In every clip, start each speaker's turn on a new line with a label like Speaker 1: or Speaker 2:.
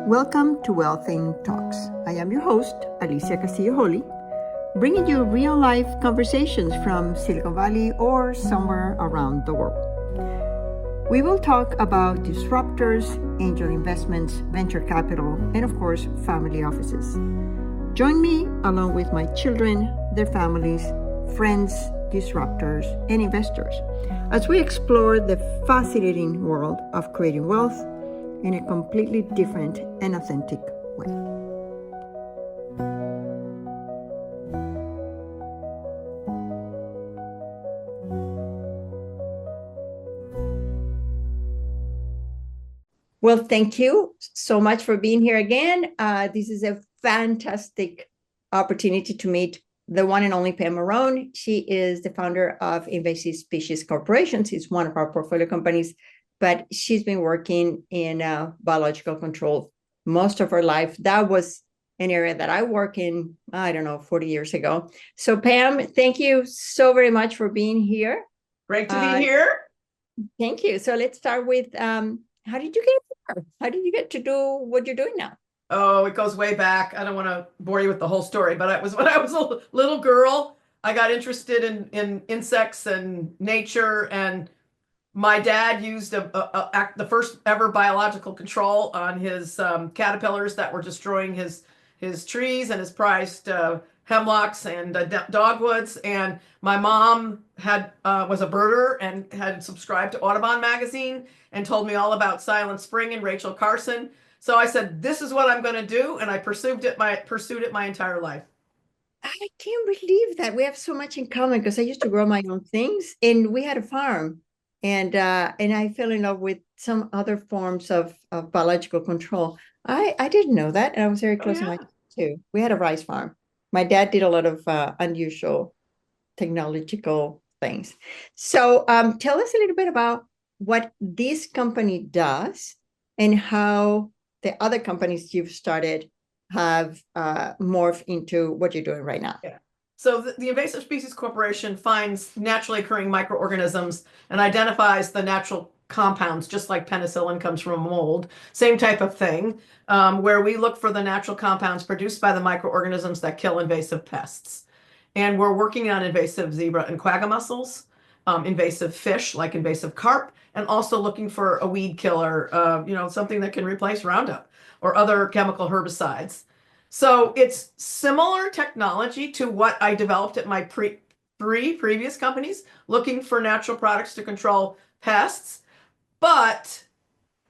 Speaker 1: Welcome to Wealthing Talks. I am your host, Alicia Castillo-Holly, bringing you real-life conversations from Silicon Valley or somewhere around the world. We will talk about disruptors, angel investments, venture capital, and of course, family offices. Join me along with my children, their families, friends, disruptors, and investors as we explore the fascinating world of creating wealth in a completely different and authentic way. Well, thank you so much for being here again. This is a fantastic opportunity to meet the one and only Pam Marrone. She is the founder of Invasive Species Corporation. She's one of our portfolio companies, but she's been working in biological control most of her life. That was an area that I work in, 40 years ago. So Pam, thank you so very much for being here.
Speaker 2: Great to be here.
Speaker 1: Thank you. So let's start with, how did you get here? How did you get to do what you're doing now?
Speaker 2: Oh, it goes way back. I don't want to bore you with the whole story, but it was when I was a little girl, I got interested in insects and nature, and my dad used the first ever biological control on his caterpillars that were destroying his trees and his prized hemlocks and dogwoods. And my mom was a birder and had subscribed to Audubon magazine and told me all about Silent Spring and Rachel Carson. So I said, this is what I'm going to do, and I pursued it my entire life.
Speaker 1: I can't believe that. We have so much in common because I used to grow my own things, and we had a farm. And I fell in love with some other forms of biological control. I didn't know that, and I was very close to my too. We had a rice farm. My dad did a lot of unusual technological things. So tell us a little bit about what this company does and how the other companies you've started have morphed into what you're doing right now.
Speaker 2: Yeah. So the Invasive Species Corporation finds naturally occurring microorganisms and identifies the natural compounds, just like penicillin comes from a mold, same type of thing, where we look for the natural compounds produced by the microorganisms that kill invasive pests. And we're working on invasive zebra and quagga mussels, invasive fish like invasive carp, and also looking for a weed killer, something that can replace Roundup or other chemical herbicides. So it's similar technology to what I developed at my three previous companies, looking for natural products to control pests. But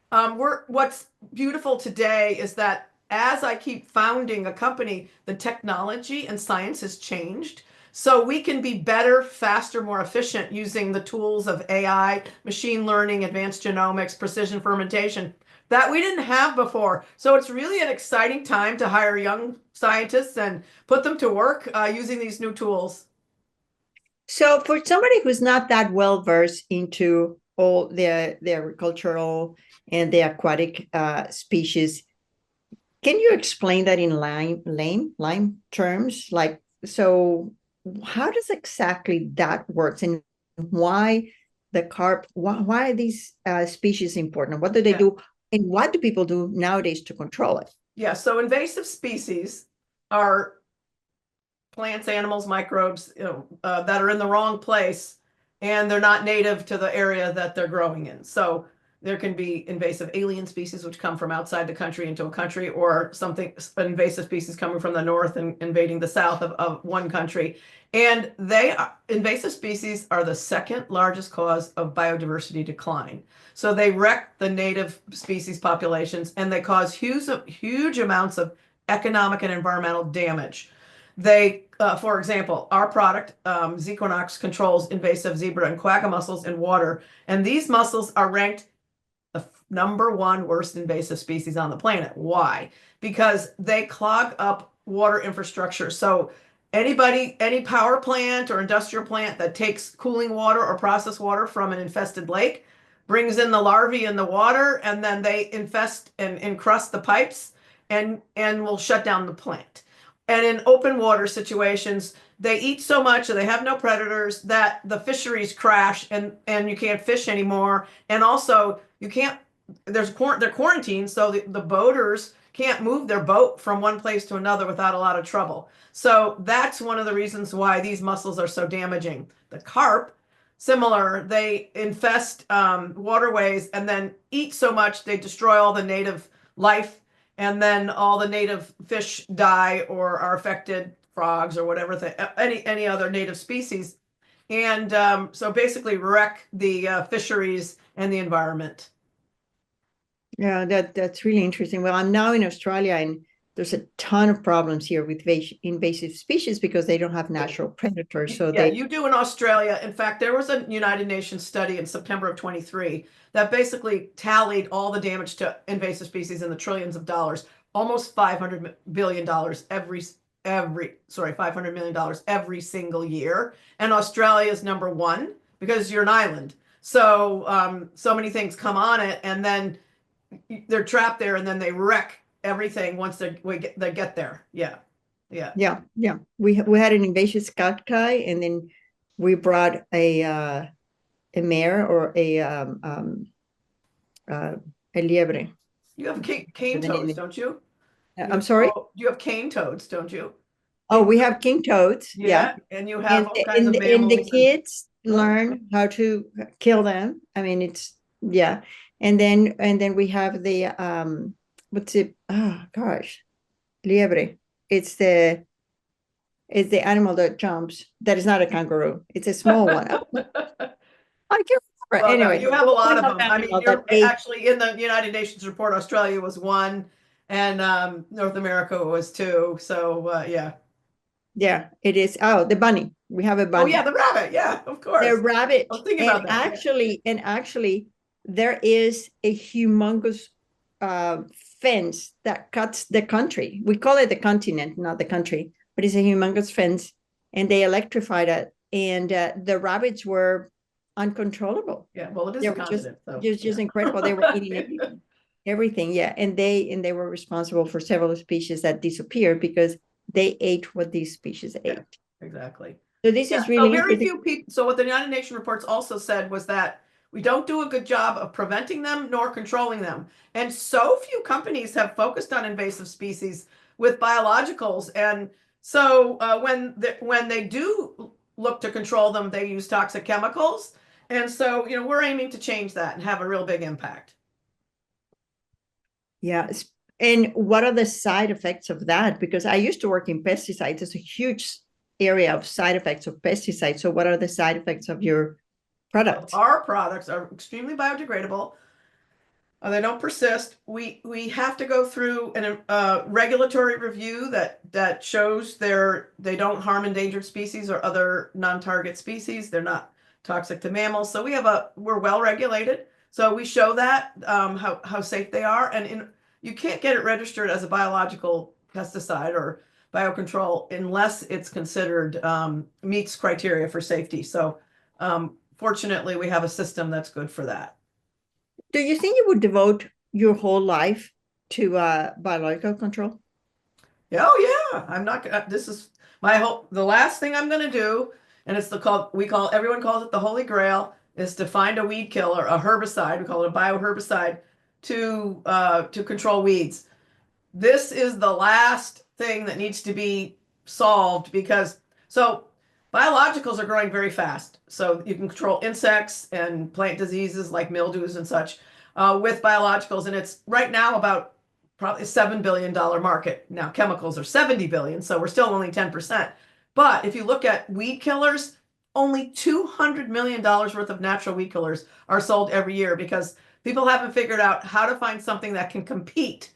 Speaker 2: what's beautiful today is that as I keep founding a company, the technology and science has changed. So we can be better, faster, more efficient using the tools of AI, machine learning, advanced genomics, precision fermentation that we didn't have before. So it's really an exciting time to hire young scientists and put them to work using these new tools.
Speaker 1: So for somebody who's not that well versed into all the agricultural and the aquatic species, can you explain that in lame terms? Like, so how does exactly that works, and why the carp, why are these species important? What do they do? And what do people do nowadays to control it?
Speaker 2: Yeah, so invasive species are plants, animals, microbes, that are in the wrong place, and they're not native to the area that they're growing in. So there can be invasive alien species which come from outside the country into a country, or invasive species coming from the north and invading the south of one country. And invasive species are the second largest cause of biodiversity decline. So they wreck the native species populations, and they cause huge amounts of economic and environmental damage. For example, our product, Zequinox, controls invasive zebra and quagga mussels in water. And these mussels are ranked the #1 worst invasive species on the planet. Why? Because they clog up water infrastructure. So any power plant or industrial plant that takes cooling water or processed water from an infested lake brings in the larvae in the water, and then they infest and encrust the pipes and will shut down the plant. And in open water situations, they eat so much and they have no predators that the fisheries crash, and you can't fish anymore. And also you can't they're quarantined, so the boaters can't move their boat from one place to another without a lot of trouble. So that's one of the reasons why these mussels are so damaging. The carp, similar, they infest waterways and then eat so much they destroy all the native life, and then all the native fish die or are affected, frogs or whatever, any other native species. And so basically wreck the fisheries and the environment.
Speaker 1: Yeah, that's really interesting. Well, I'm now in Australia, and there's a ton of problems here with invasive species because they don't have natural predators. So
Speaker 2: Yeah, you do in Australia. In fact, there was a United Nations study in September of 23 that basically tallied all the damage to invasive species in the trillions of dollars, almost $500 billion $500 million every single year. And Australia is number one because you're an island. So so many things come on it, and then they're trapped there, and then they wreck everything once they get there. Yeah.
Speaker 1: We had an invasive cacti, and then we brought a mare or a liebre.
Speaker 2: You have cane toads, don't you?
Speaker 1: I'm sorry?
Speaker 2: You have cane toads, don't you?
Speaker 1: Oh, we have king toads. Yeah.
Speaker 2: And you have all kinds of
Speaker 1: and
Speaker 2: mammals.
Speaker 1: the kids learn how to kill them. I mean, it's, yeah. And then we have the what's it? Oh gosh, liebre. It's the animal that jumps. That is not a kangaroo. It's a small one. I can't remember.
Speaker 2: Well,
Speaker 1: Anyway,
Speaker 2: no, you have a lot of them. I mean, you're
Speaker 1: ate.
Speaker 2: actually in the United Nations report, Australia was one, and North America was two. So yeah.
Speaker 1: Yeah, it is. Oh, the bunny. We have a
Speaker 2: Oh
Speaker 1: bunny.
Speaker 2: yeah, the rabbit. Yeah, of course.
Speaker 1: The rabbit.
Speaker 2: I was thinking about that.
Speaker 1: Actually, there is a humongous fence that cuts the country. We call it the continent, not the country, but it's a humongous fence, and they electrified it, and the rabbits were uncontrollable.
Speaker 2: Yeah, well, it is
Speaker 1: They
Speaker 2: a
Speaker 1: were
Speaker 2: continent. So,
Speaker 1: just incredible. They were eating everything. Yeah, and they were responsible for several species that disappeared because they ate what these species ate.
Speaker 2: Exactly.
Speaker 1: So this is really
Speaker 2: very few people. So what the United Nations reports also said was that we don't do a good job of preventing them nor controlling them. And so few companies have focused on invasive species with biologicals. And so when they do look to control them, they use toxic chemicals. And so, we're aiming to change that and have a real big impact.
Speaker 1: Yeah. And what are the side effects of that? Because I used to work in pesticides. It's a huge area of side effects of pesticides. So what are the side effects of your products?
Speaker 2: Our products are extremely biodegradable. They don't persist. We have to go through a regulatory review that shows they don't harm endangered species or other non-target species. They're not toxic to mammals. So we're well regulated. So we show that how safe they are, and you can't get it registered as a biological pesticide or biocontrol unless it's considered meets criteria for safety. So fortunately, we have a system that's good for that.
Speaker 1: Do you think you would devote your whole life to biological control?
Speaker 2: Oh yeah, I'm not. This is my hope. The last thing I'm going to do, and it's everyone calls it the Holy Grail, is to find a weed killer, a herbicide. We call it a bioherbicide to control weeds. This is the last thing that needs to be solved because biologicals are growing very fast. So you can control insects and plant diseases like mildews and such with biologicals. And it's right now about probably a $7 billion market. Now chemicals are 70 billion, so we're still only 10%. But if you look at weed killers, only $200 million worth of natural weed killers are sold every year because people haven't figured out how to find something that can compete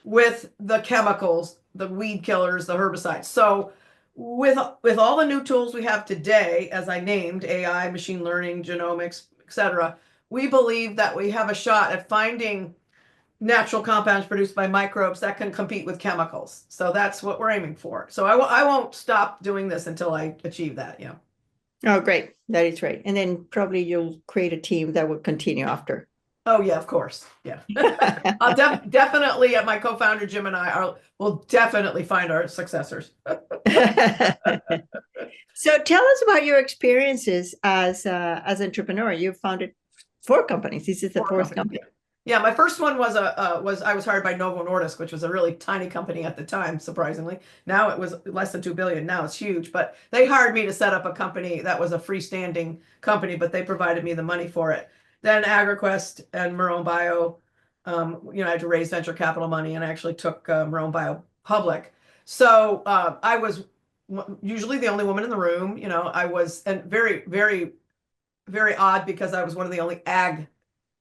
Speaker 2: with the chemicals, the weed killers, the herbicides. So with all the new tools we have today, as I named, AI, machine learning, genomics, etc., we believe that we have a shot at finding natural compounds produced by microbes that can compete with chemicals. So that's what we're aiming for. So I won't stop doing this until I achieve that. Yeah.
Speaker 1: Oh, great. That is right. And then probably you'll create a team that will continue after.
Speaker 2: Oh yeah, of course. Yeah. I'll definitely, my co-founder Jim and I will definitely find our successors.
Speaker 1: So tell us about your experiences as entrepreneur. You founded 4 companies. This is the 4th company.
Speaker 2: Yeah, my first one was I was hired by Novo Nordisk, which was a really tiny company at the time, surprisingly. Now it was less than 2 billion. Now it's huge, but they hired me to set up a company that was a freestanding company, but they provided me the money for it. Then AgriQuest and Marrone Bio, I had to raise venture capital money, and I actually took Marrone Bio public. So I was usually the only woman in the room. I was, and very, very, very odd because I was one of the only ag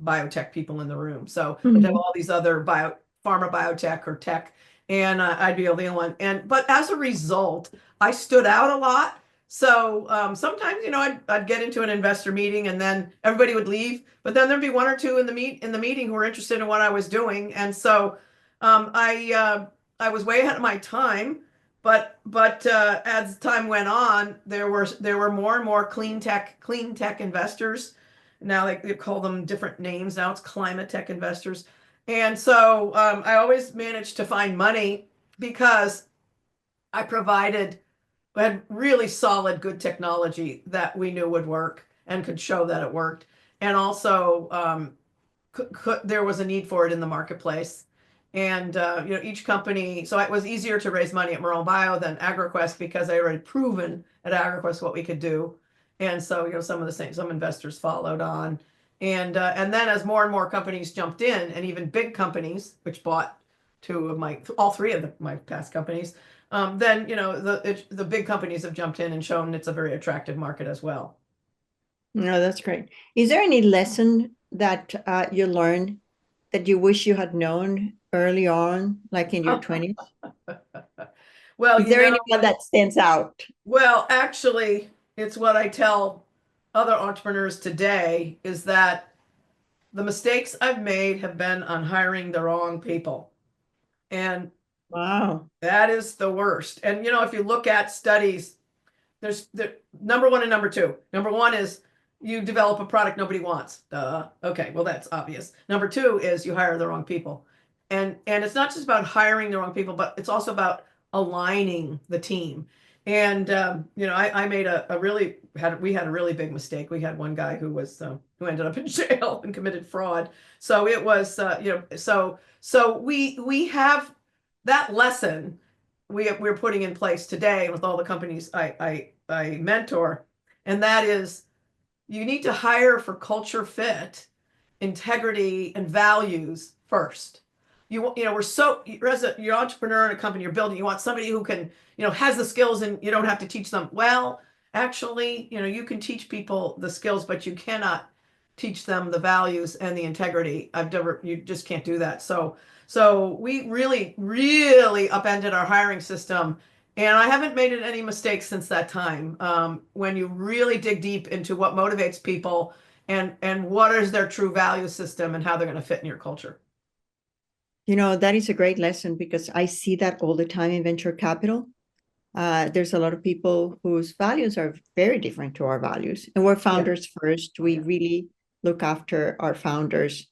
Speaker 2: biotech people in the room. So they'd have all these other pharma biotech or tech, and I'd be the only one. But as a result, I stood out a lot. So sometimes, I'd get into an investor meeting and then everybody would leave, but then there'd be one or two in the meeting who were interested in what I was doing, and so I was way ahead of my time. But as time went on, there were more and more clean tech investors. Now they call them different names. Now it's climate tech investors. And so I always managed to find money because I had really solid, good technology that we knew would work and could show that it worked. And also, there was a need for it in the marketplace. And each company, so it was easier to raise money at Marrone Bio than AgriQuest because I already proven at AgriQuest what we could do. And so, some investors followed on. And then as more and more companies jumped in, and even big companies, which bought all three of my past companies, then, the big companies have jumped in and shown it's a very attractive market as well.
Speaker 1: No, that's great. Is there any lesson that you learned that you wish you had known early on, like in your 20s?
Speaker 2: Well,
Speaker 1: Is there anyone that stands out?
Speaker 2: Well, actually, it's what I tell other entrepreneurs today is that the mistakes I've made have been on hiring the wrong people. And
Speaker 1: Wow.
Speaker 2: that is the worst. And, if you look at studies, there's the number one and number two. Number one is you develop a product nobody wants. Okay, well, that's obvious. Number two is you hire the wrong people. And it's not just about hiring the wrong people, but it's also about aligning the team. And I made we had a really big mistake. We had one guy who ended up in jail and committed fraud. So it was so we have that lesson we're putting in place today with all the companies I mentor, and that is you need to hire for culture fit, integrity, and values first. You're an entrepreneur in a company you're building, you want somebody who can, has the skills and you don't have to teach them. Well, actually, you can teach people the skills, but you cannot teach them the values and the integrity. You just can't do that. So we really, really upended our hiring system. And I haven't made any mistakes since that time. When you really dig deep into what motivates people and what is their true value system and how they're going to fit in your culture.
Speaker 1: That is a great lesson because I see that all the time in venture capital. There's a lot of people whose values are very different to our values. And we're founders first. We really look after our founders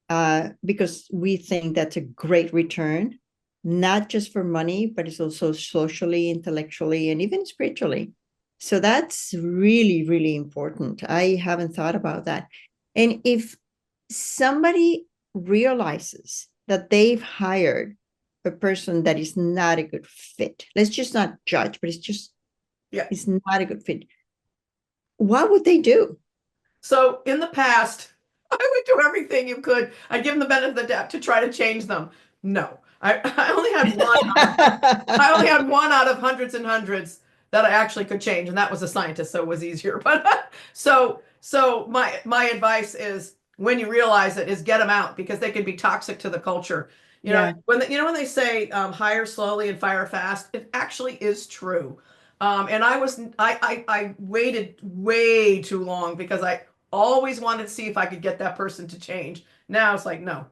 Speaker 1: because we think that's a great return, not just for money, but it's also socially, intellectually, and even spiritually. So that's really, really important. I haven't thought about that. And if somebody realizes that they've hired a person that is not a good fit, let's just not judge, but it's not a good fit, what would they do?
Speaker 2: So in the past, I would do everything you could. I'd give them the benefit of the doubt to try to change them. No, I only had one. I only had one out of hundreds and hundreds that I actually could change, and that was a scientist, so it was easier. But so my advice is, when you realize it, is get them out because they can be toxic to the culture. When they say hire slowly and fire fast, it actually is true. And I waited way too long because I always wanted to see if I could get that person to change. Now it's like, no.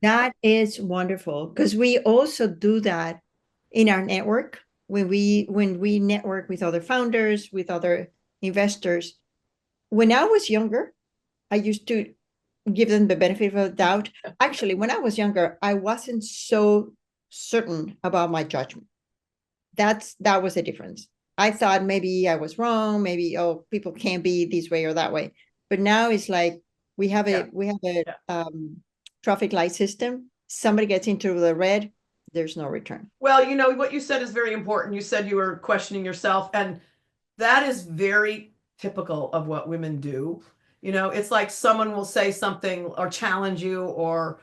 Speaker 1: That is wonderful because we also do that in our network when we network with other founders, with other investors. When I was younger, I used to give them the benefit of the doubt. Actually, when I was younger, I wasn't so certain about my judgment. That was the difference. I thought maybe I was wrong, maybe, people can't be this way or that way. But now it's like, We have a traffic light system. Somebody gets into the red, there's no return.
Speaker 2: Well, you know, what you said is very important. You said you were questioning yourself, and that is very typical of what women do. You know, it's like someone will say something or challenge you or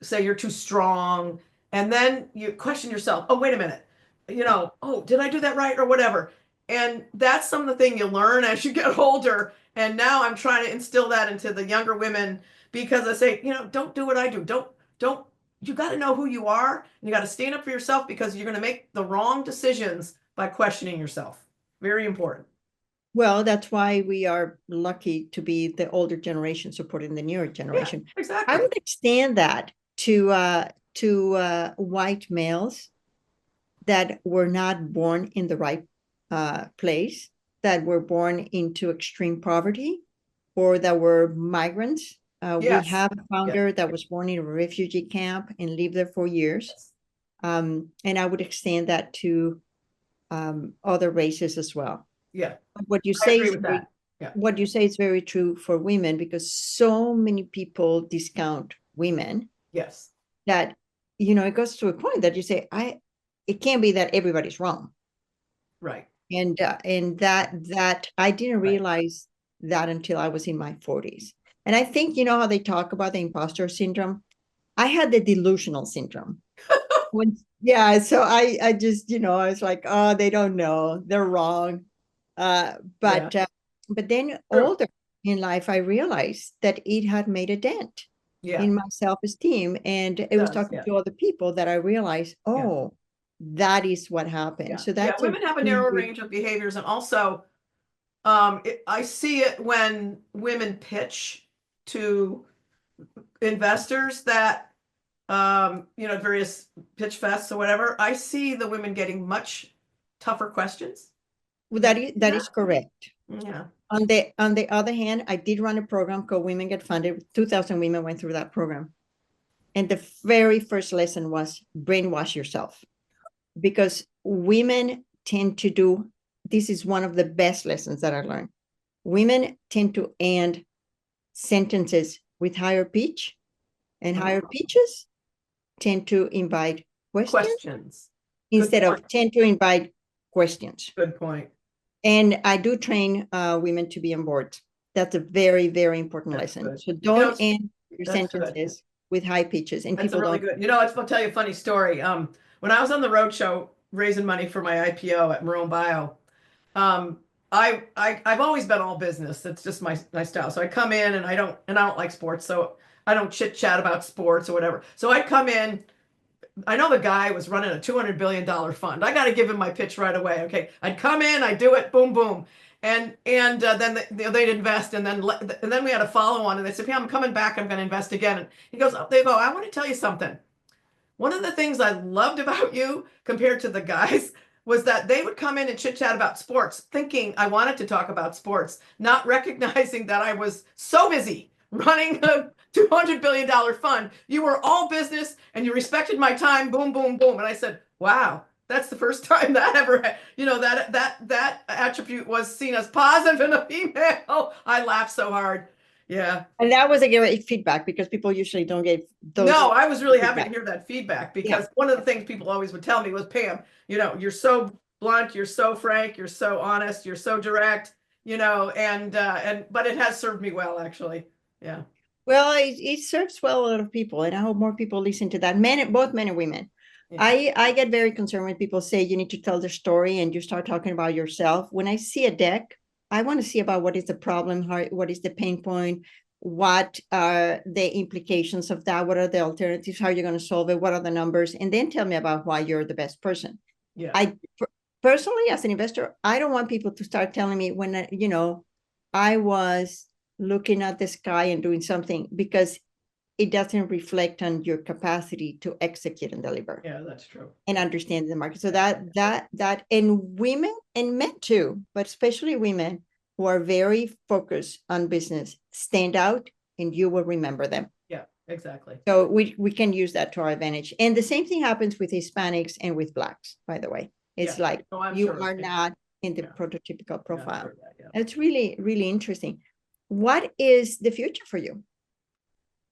Speaker 2: say you're too strong, and then you question yourself. Oh, wait a minute. You know, oh, did I do that right or whatever? And that's some of the thing you learn as you get older. And now I'm trying to instill that into the younger women because I say, you know, don't do what I do. Don't you got to know who you are, and you got to stand up for yourself because you're going to make the wrong decisions by questioning yourself. Very important.
Speaker 1: Well, that's why we are lucky to be the older generation supporting the newer generation.
Speaker 2: Yeah, exactly.
Speaker 1: I would extend that to white males that were not born in the right place, that were born into extreme poverty, or that were migrants.
Speaker 2: Yes.
Speaker 1: We have a founder that was born in a refugee camp and lived there for years.
Speaker 2: Yes.
Speaker 1: And I would extend that to other races as well.
Speaker 2: Yeah.
Speaker 1: What you
Speaker 2: I
Speaker 1: say
Speaker 2: agree
Speaker 1: is
Speaker 2: with that. Yeah.
Speaker 1: what you say is very true for women, because so many people discount women
Speaker 2: Yes.
Speaker 1: that, you know, it goes to a point that you say, it can't be that everybody's wrong.
Speaker 2: Right.
Speaker 1: And that I didn't realize that until I was in my 40s. And I think, you know how they talk about the imposter syndrome? I had the delusional syndrome. So I just, you know, I was like, oh, they don't know, they're wrong. But then older in life, I realized that it had made a dent in my self-esteem. And it was talking to other people that I realized, that is what happened. So that's
Speaker 2: women have a narrow range of behaviors. And also, I see it when women pitch to investors that, you know, various pitch fests or whatever. I see the women getting much tougher questions.
Speaker 1: Well, that is correct.
Speaker 2: Yeah.
Speaker 1: On the other hand, I did run a program called Women Get Funded. 2,000 women went through that program. And the very first lesson was brainwash yourself, because women tend to do, this is one of the best lessons that I learned. Women tend to end sentences with higher pitch, and higher pitches tend to invite questions instead of tend to invite questions.
Speaker 2: Good point.
Speaker 1: And I do train women to be on board. That's a very, very important lesson. Good. So don't end your sentences with high pitches. And
Speaker 2: that's people really don't. Good. You know, I'll tell you a funny story. When I was on the road show raising money for my IPO at Marrone Bio, I've always been all business. That's just my style. So I come in and I don't like sports, so I don't chit chat about sports or whatever. So I come in. I know the guy was running a $200 billion fund. I got to give him my pitch right away. Okay, I'd come in, I'd do it, boom, boom, and then they'd invest, and then we had a follow on, and they said, "Yeah, I'm coming back. I'm going to invest again." And he goes, "They go, I want to tell you something. One of the things I loved about you compared to the guys was that they would come in and chit chat about sports, thinking I wanted to talk about sports, not recognizing that I was so busy running a $200 billion fund. You were all business and you respected my time. Boom, boom, boom." And I said, wow, that's the first time that ever, you know, that attribute was seen as positive in a female. I laughed so hard. Yeah.
Speaker 1: And that was a great feedback, because people usually don't get those.
Speaker 2: No, I was really happy to hear that feedback, because one of the things people always would tell me was, Pam, you know, you're so blunt, you're so frank, you're so honest, you're so direct, you know, but it has served me well, actually. Yeah.
Speaker 1: Well, it serves well a lot of people, and I hope more people listen to that. Both men and women. Yeah. I get very concerned when people say you need to tell their story and you start talking about yourself. When I see a deck, I want to see about what is the problem, what is the pain point, what are the implications of that, what are the alternatives, how you're going to solve it, what are the numbers, and then tell me about why you're the best person.
Speaker 2: Yeah.
Speaker 1: I personally, as an investor, I don't want people to start telling me when, you know, I was looking at the sky and doing something, because it doesn't reflect on your capacity to execute and deliver.
Speaker 2: Yeah, that's true.
Speaker 1: And understand the market. So that and women and men too, but especially women who are very focused on business, stand out, and you will remember them.
Speaker 2: Yeah, exactly.
Speaker 1: So we can use that to our advantage. And the same thing happens with Hispanics and with Blacks, by the way. It's like you are not in the prototypical profile. It's really, really interesting. what is the future for you?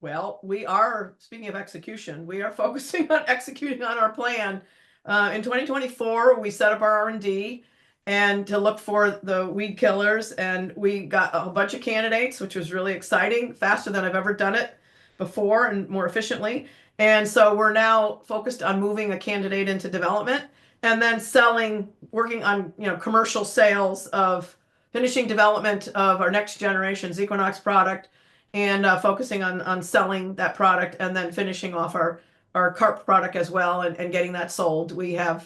Speaker 2: Well, we are, speaking of execution, we are focusing on executing on our plan. In 2024, we set up our R&D and to look for the weed killers, and we got a bunch of candidates, which was really exciting, faster than I've ever done it before and more efficiently. And so we're now focused on moving a candidate into development and then selling, working on, commercial sales of finishing development of our next generation Equinox product, and focusing on selling that product and then finishing off our carp product as well, and getting that sold. We have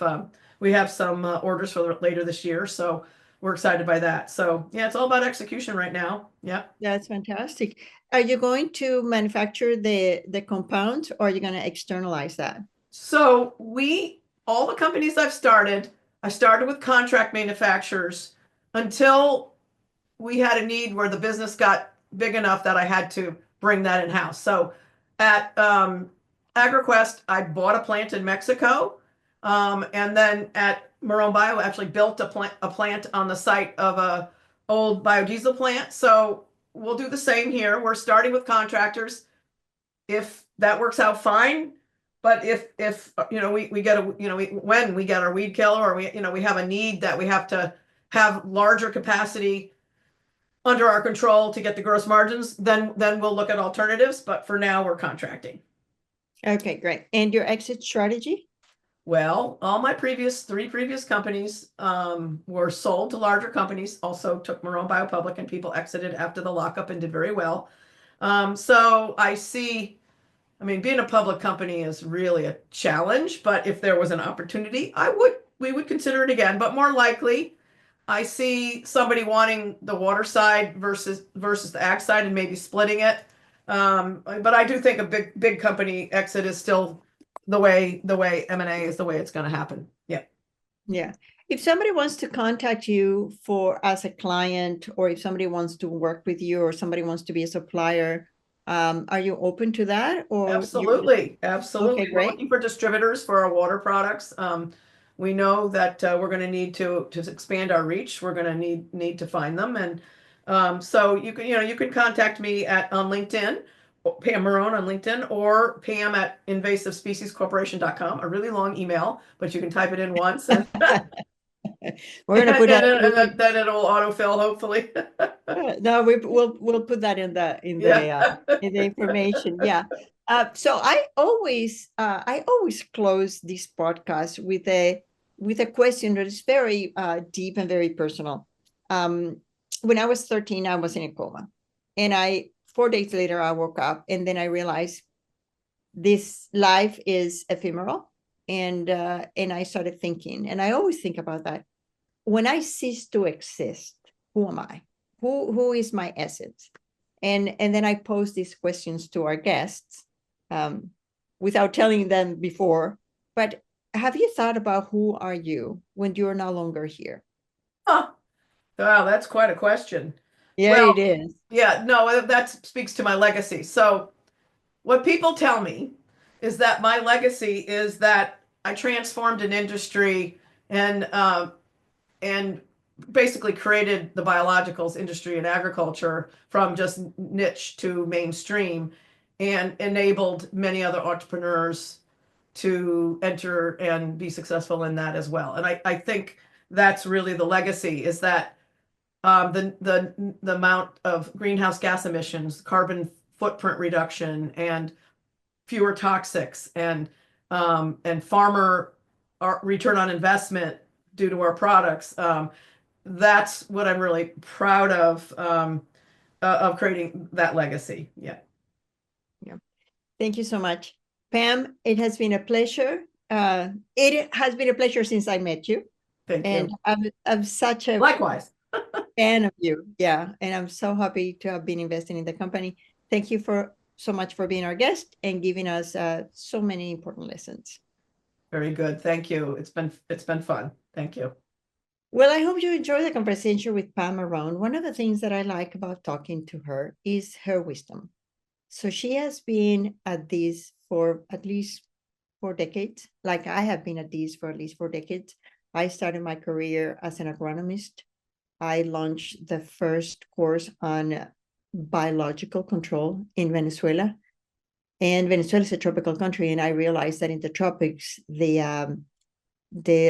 Speaker 2: some orders for later this year, so we're excited by that. So yeah, it's all about execution right now. Yeah.
Speaker 1: That's fantastic. Are you going to manufacture the compound, or are you going to externalize that?
Speaker 2: So all the companies I started with contract manufacturers until we had a need where the business got big enough that I had to bring that in-house. So at AgriQuest, I bought a plant in Mexico. And then at Marrone Bio, actually built a plant on the site of a old biodiesel plant. So we'll do the same here. We're starting with contractors. If that works out, fine. But if we get when we get our weed killer, or we have a need that we have to have larger capacity under our control to get the gross margins, then we'll look at alternatives. But for now, we're contracting.
Speaker 1: Okay, great. And your exit strategy?
Speaker 2: Well, all my three previous companies were sold to larger companies. Also took Marrone Bio public, and people exited after the lockup and did very well. So I see, being a public company is really a challenge, but if there was an opportunity, we would consider it again. But more likely, I see somebody wanting the water side versus the ag side, and maybe splitting it. But I do think a big company exit is still the way M&A is the way it's going to happen. Yeah.
Speaker 1: Yeah. If somebody wants to contact you as a client, or if somebody wants to work with you, or somebody wants to be a supplier, are you open to that? Or
Speaker 2: absolutely.
Speaker 1: Okay, great.
Speaker 2: We're looking for distributors for our water products. We know that we're going to need to expand our reach. We're going to need to find them, and so you can contact me on LinkedIn, Pam Marrone on LinkedIn, or Pam at invasivespeciescorporation.com. A really long email, but you can type it in once, and
Speaker 1: we're going to put
Speaker 2: that, then it'll autofill, hopefully.
Speaker 1: No, we'll put that in the information. Yeah. So I always close this podcast with a question that is very deep and very personal. When I was 13, I was in a coma, and 4 days later I woke up, and then I realized this life is ephemeral, and I started thinking, and I always think about that. When I cease to exist, who am I? Who is my essence? And then I pose these questions to our guests, without telling them before. But have you thought about who are you when you're no longer here?
Speaker 2: Huh. Wow, that's quite a question.
Speaker 1: Yeah,
Speaker 2: well,
Speaker 1: it is.
Speaker 2: Yeah, no, that speaks to my legacy. So what people tell me is that my legacy is that I transformed an industry and basically created the biologicals industry in agriculture from just niche to mainstream, and enabled many other entrepreneurs to enter and be successful in that as well. And I think that's really the legacy, is that the amount of greenhouse gas emissions, carbon footprint reduction, and fewer toxics, and farmer return on investment due to our products. That's what I'm really proud of creating that legacy. Yeah.
Speaker 1: Yeah. Thank you so much, Pam. It has been a pleasure. It has been a pleasure since I met you.
Speaker 2: Thank you.
Speaker 1: And I'm such a
Speaker 2: likewise
Speaker 1: fan of you. Yeah. And I'm so happy to have been investing in the company. Thank you so much for being our guest and giving us so many important lessons.
Speaker 2: Very good. Thank you. It's been fun. Thank you.
Speaker 1: Well, I hope you enjoyed the conversation with Pam Marrone. One of the things that I like about talking to her is her wisdom. So she has been at this for at least 4 decades, like I have been at this for at least 4 decades. I started my career as an agronomist. I launched the first course on biological control in Venezuela. And Venezuela is a tropical country, and I realized that in the tropics, the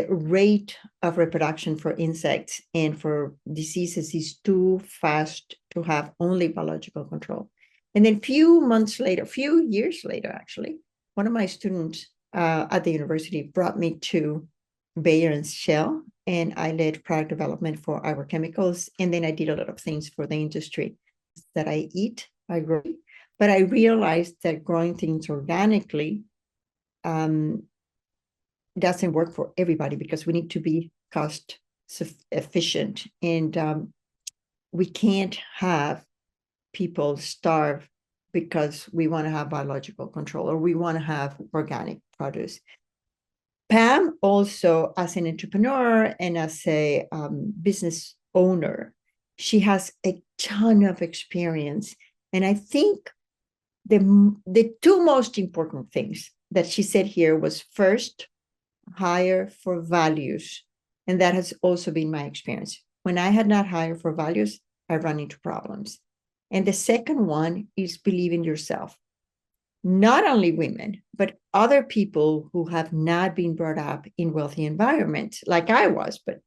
Speaker 1: rate of reproduction for insects and for diseases is too fast to have only biological control. And then few years later, actually, one of my students at the university brought me to Bayer and Shell, and I led product development for agrochemicals. And then I did a lot of things for the industry that I eat, I grow. But I realized that growing things organically doesn't work for everybody, because we need to be cost efficient, and we can't have people starve because we want to have biological control or we want to have organic produce. Pam also, as an entrepreneur and as a business owner, she has a ton of experience. And I think the two most important things that she said here was, first, hire for values. And that has also been my experience. When I had not hired for values, I run into problems. And the second one is believe in yourself. Not only women, but other people who have not been brought up in wealthy environments like I was, but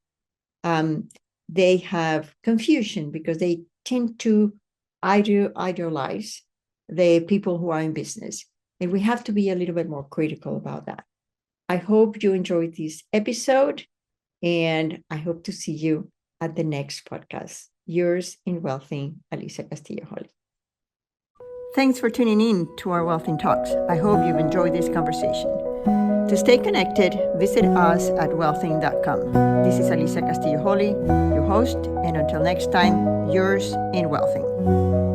Speaker 1: they have confusion because they tend to idealize the people who are in business. And we have to be a little bit more critical about that. I hope you enjoyed this episode, and I hope to see you at the next podcast. Yours in Wealthing, Alicia Castillo-Holly. Thanks for tuning in to our Wealthing Talks. I hope you've enjoyed this conversation. To stay connected, visit us at wealthing.com. This is Alicia Castillo-Holly, your host, and until next time, yours in Wealthing.